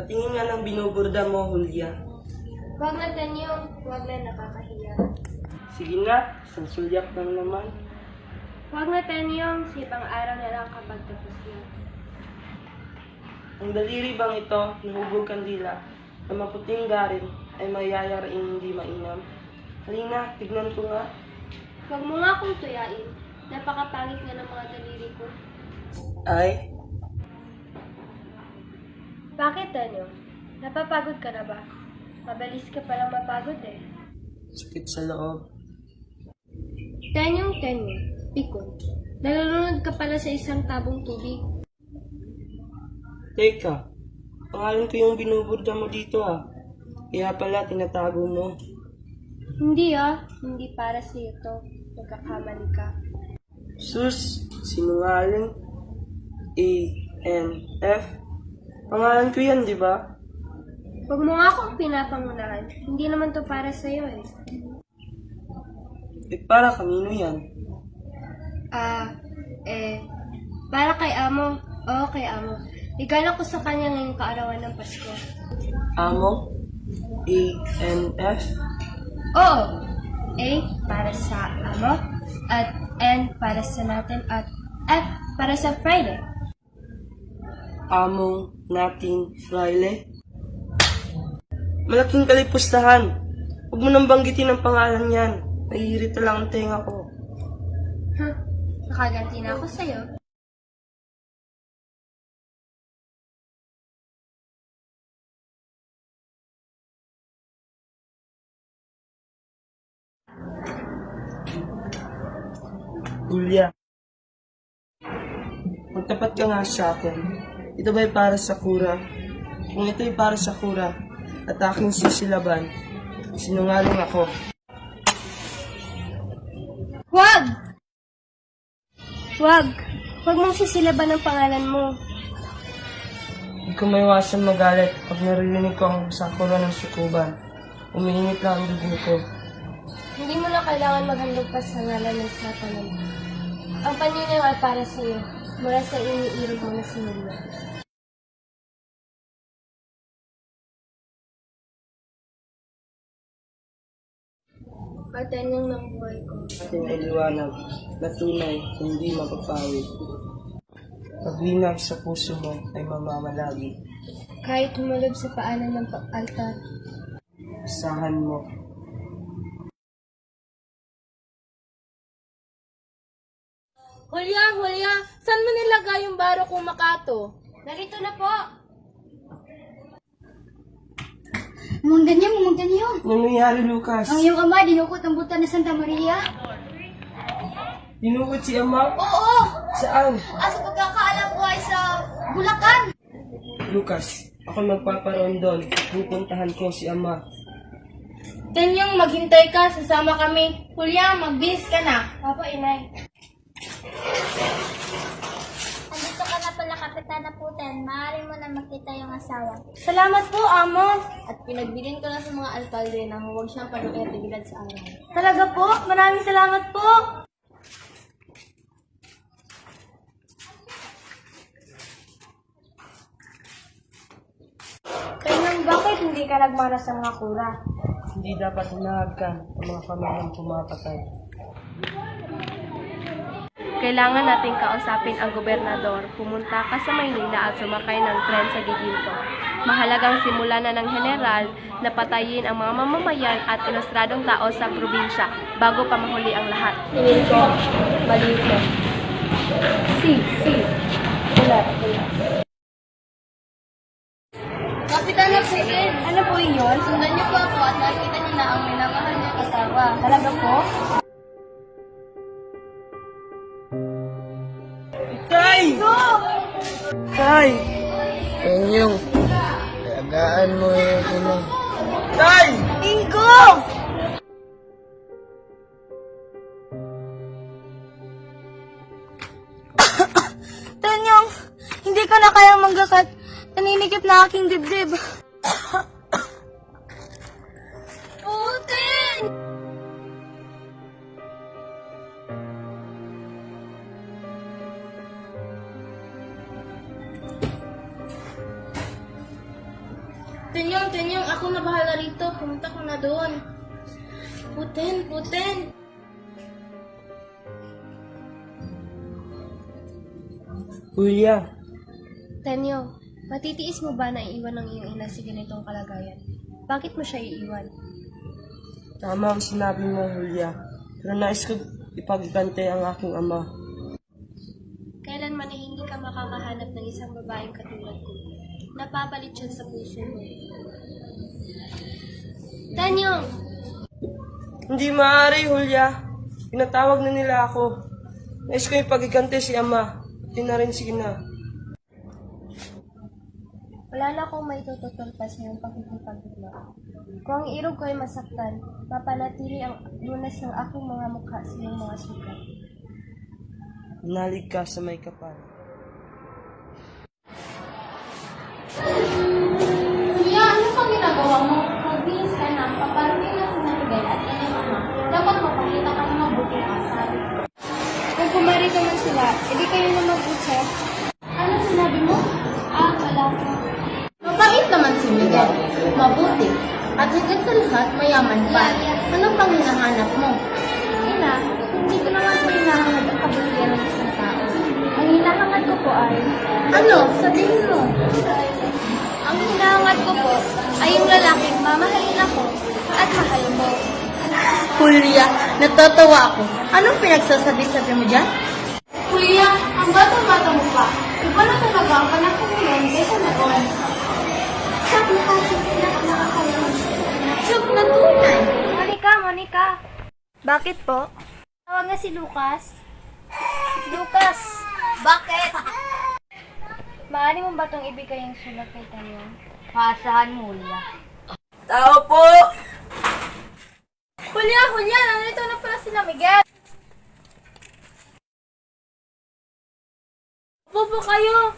Patingin nga ng binuburda mo, Julia. Huwag na Tanyong, huwag na nakakahiya. Sige na, isang sulyap lang naman. Huwag na Tanyong, sa ibang araw na lang kapag tapos na. Ang daliri bang ito, nahubog kandila, na maputing garin ay mayayaraing hindi mainam? Halina, tignan ko nga. Huwag mo nga akong tuyain. Napakapangit nga ng mga daliri ko. Ay, Bakit Tanyong? Napapagod ka na ba? Mabilis ka palang mapagod eh. sakit sa loob. Tanyong, pikon. Nalulunod ka pala sa isang tabong tubig. Teka, pangalan ko yung binuburda mo dito ah. Kaya pala tinatago mo. Hindi hindi para sa iyo to. Nagkakamali ka. Sus, sinungaling. A-N-F. Pangalan ko yan, di ba? Huwag mo nga akong pinapangunahan. Hindi naman to para sa iyo eh. Para kanino yan? Para kay Amo. Oo, kay Amo. Igala ko sa kanya ngayong kaarawan ng Pasko. Amo? A-N-F? Oo. A para sa Amo. At N para sa natin. At F para sa Friday. Among nating fraile? Malaking kalipustahan. Huwag mo nang banggitin ang pangalan yan. Naiirita lang ang tenga ko. Nakaganti na ako sa'yo. Julia, magtapat ka nga sa akin. Ito ba'y para sa kura? Kung ito'y para sa kura at aking sisilaban, sinungaling ako. Huwag! Huwag! Huwag mong sisilaban ang pangalan mo. Hindi ko maiwasan magalit pag naririnig ko ang sakura ng sukuban. Umiinit lang ang dugo ko. Hindi mo na kailangan maghandog pa sa ngalan ng Satanan. Ang panyo ay para sa iyo, mula sa iniirog mo na sinulyo. Pagtanyang ng buhay ko. Ating ay liwanag na tunay, hindi mapapawi. Paglinag sa puso mo ay mamamalagi. Kahit humalob sa paanan ng altar. Asahan mo. Hulya, saan mo nilagay yung baro kong makato? Narito na po! Mumanggan niyo. Ano nangyari, Lucas? Ang iyong ama, dinukot ang buta ng Santa Maria? Dinukot si Ama? Oo! Saan? Sa pagkakaalam ko ay sa Bulacan. Lucas, ako magpaparoon doon. Pupuntahan ko si Ama. Tanyong, maghintay ka, sasama kami. Hulya, magbihis ka na. Papa, inay. Andito ka na pala, Kapitana Puten. Maaari mo na makita yung asawa. Salamat po, amo. At pinagbilin ko na sa mga alkalde na huwag siyang panuetibilad sa araw. Talaga po? Maraming salamat po. Tanyang, bakit hindi ka nagmana sa mga kura? Hindi dapat hinahagkan ang mga pamilyang pumapatay. Kailangan nating kausapin ang gobernador. Pumunta ka sa Maynila at sumakay ng tren sa Giginto. Mahalagang simula na ng general na patayin ang mga mamamayan at ilustradong tao sa probinsya bago pa mahuli ang lahat. Tingin ko, mali ko. Si. Wala. Kapitana Puten, ano po yun? Sundan niyo po ako at nakikita niyo na ang minamahal niyang asawa. Talaga po? Tay! Tay! Yung, alagaan mo yung ina. Tay! Ingo! Tanyong, hindi ko na kayang manggakat. Naninikip na aking dibdib. Puten! Tenyong, ako na bahala rito. Pumunta ko na doon. Puten. Julia, Tenyo, matitiis mo ba na iiwan ng iyong ina sa ganitong kalagayan? Bakit mo siya iiwan? tama ang sinabi mo, Julia. Pero nais ko ipagkante ang aking ama. Kailanman ay hindi ka makakahanap ng isang babaeng katulad ko. Napapalit siya sa puso mo. Tanyong! Hindi maaari, Julia. Pinatawag na nila ako. Nais ko ipagkante si ama. Pati na rin si ina. Wala na akong may tututol pa sa iyong pakikipagtugma. Kung ang irog ko ay masaktan, mapanatili ang lunas ng aking mga mukha sa iyong mga sugat. Nalig ka sa may kapal. Kuya, ano pang ginagawa mo? Magbihis ka na. Paparating na si Maribel at kanyang ama. Dapat mapakita ka ng mabuting asal. Kung kumari ka man sila, edi kayo na mag-usap. Ano sinabi mo? Wala ko. Mabait naman si Miguel. Mabuti. At higit sa lahat, mayaman pa. Ano pang hinahanap mo? Ina, hindi ko naman po hinahangad ang kabutihan ng isang tao. Ang hinahangad ko po ay... Ano? Sabihin mo. Ang hinahangad ko po ay yung lalaking mamahalin ako at mahal mo. Julia, natatawa ako. Anong pinagsasabi-sabi mo dyan? Julia, ang bata-bata mo pa. Iba na talaga ang panahon ngayon kaysa noon. Sak na kasi sila nakakaroon. Suk na tunay. Monica! Bakit po? Tawag nga si Lucas. Lucas! Bakit? Maaari mo ba itong ibigay yung sulat kay Tanyo? Pasahan mo, Julia. Tao po! Julia! Nandito na pala sila, Miguel! Upo po kayo!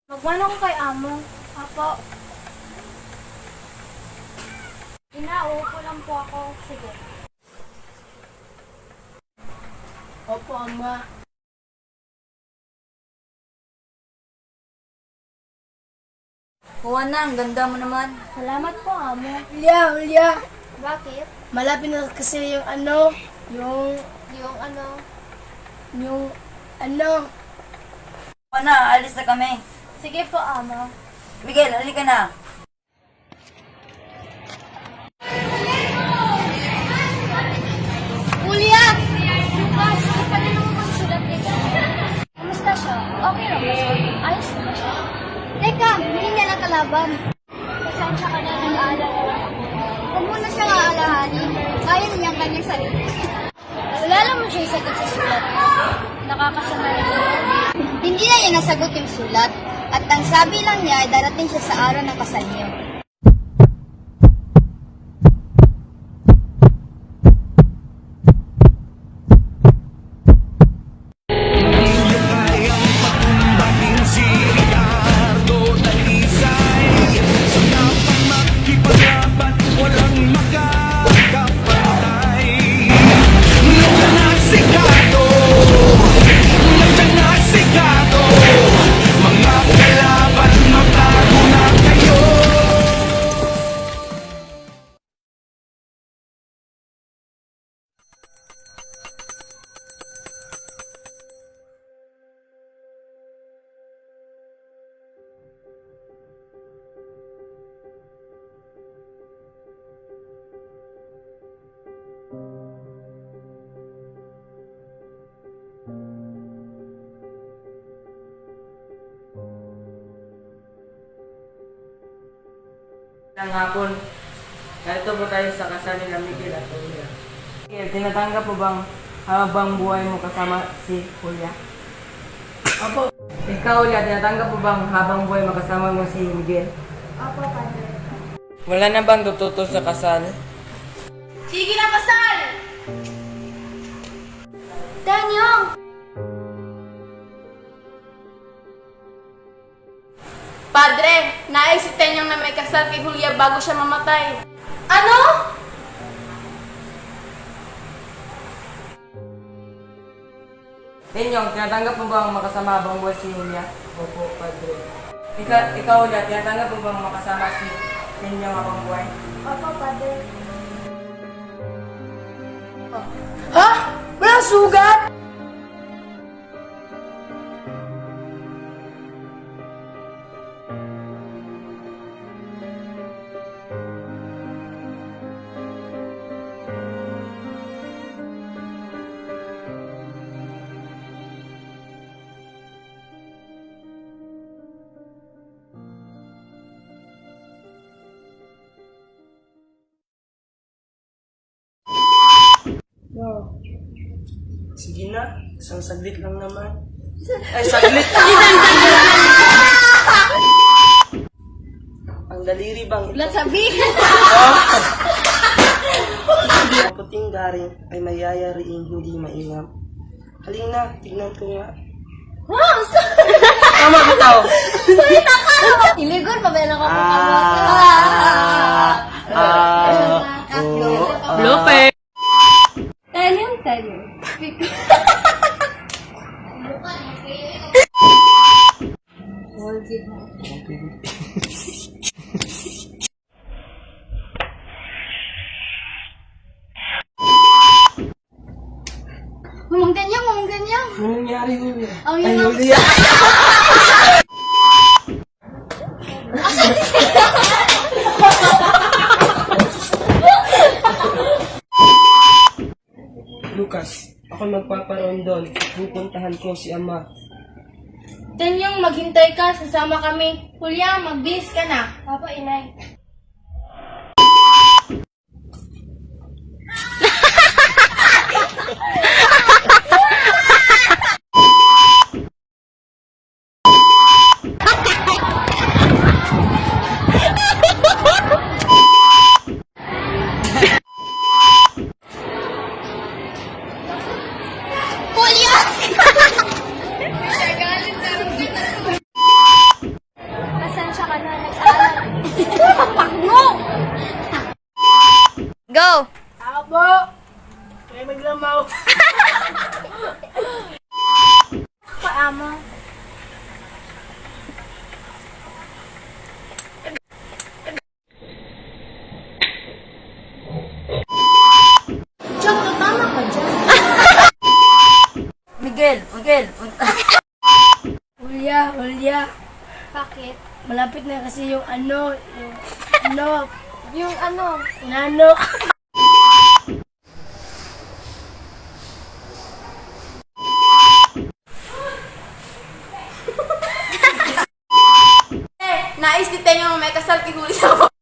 Magmano ko kay Amo. Apo. Ina, uupo lang po ako. Sige. Opo, ama. Juana, ang ganda mo naman. Salamat po, Amo. Julia! Bakit? Malapit na kasi yung ano, Yung ano? Juana, alis na kami. Sige po, Amo. Miguel, halika na. Julia! Lucas, kapalin mo magsulat nito. Kamusta siya? Okay lang ba siya? Ayos na ba siya? Teka, hindi niya na kalaban. Pasensya ka na nag-aalala ako. Huwag mo na siyang aalahanin. Kaya niya ang kanyang sarili. Wala naman siya isagot sa sulat. Nakakasama na ito. Hindi na niya nasagot yung sulat. At ang sabi lang niya ay darating siya sa araw ng kasal niyo. Ng hapon, narito po tayo sa kasal nila Miguel at Julia. Miguel, tinatanggap po bang habang buhay mo kasama si Julia? Opo. Ikaw, Julia, tinatanggap po bang habang buhay mo kasama mo si Miguel? Opo, Padre. Wala na bang tututo sa kasal? Sige na, kasal! Danyong! Padre, naisip niyang na may kasal kay Julia bago siya mamatay. Ano? Tenyong, tinatanggap mo ba ang makasama habang buhay si Julia? Opo, Padre. Ikaw, Julia, tinatanggap mo ba ang makasama si Tenyong habang buhay? Opo, Padre. Ha? Walang sugat? Sige na, isang saglit lang naman. Ay, saglit! Ang daliri bang ito? Sabihin! Ang puting garing ay mayayariing hindi mainam. Halina, tignan ko nga. Wow! Tama ba tao? Iligon pa ba yan ako Blope! Tell you. Mamanggan niya. Ano nangyari, Julia? Ang Ay, yun Julia! Lucas, ako magpaparoon doon. Pupuntahan ko si Ama. Tanyong, maghintay ka, sasama kami. Julia, magbihis ka na. Papa, inay. Julia! Pasensya ka na, nag-aaral. Pakno! Go! Ako po. May maglamaw. Paamo. Diyan, tama ka dyan. Miguel, Julia. Bakit? Malapit na kasi yung ano, Yung ano? nano. Nais ni Tenyong may kasal kay Julia.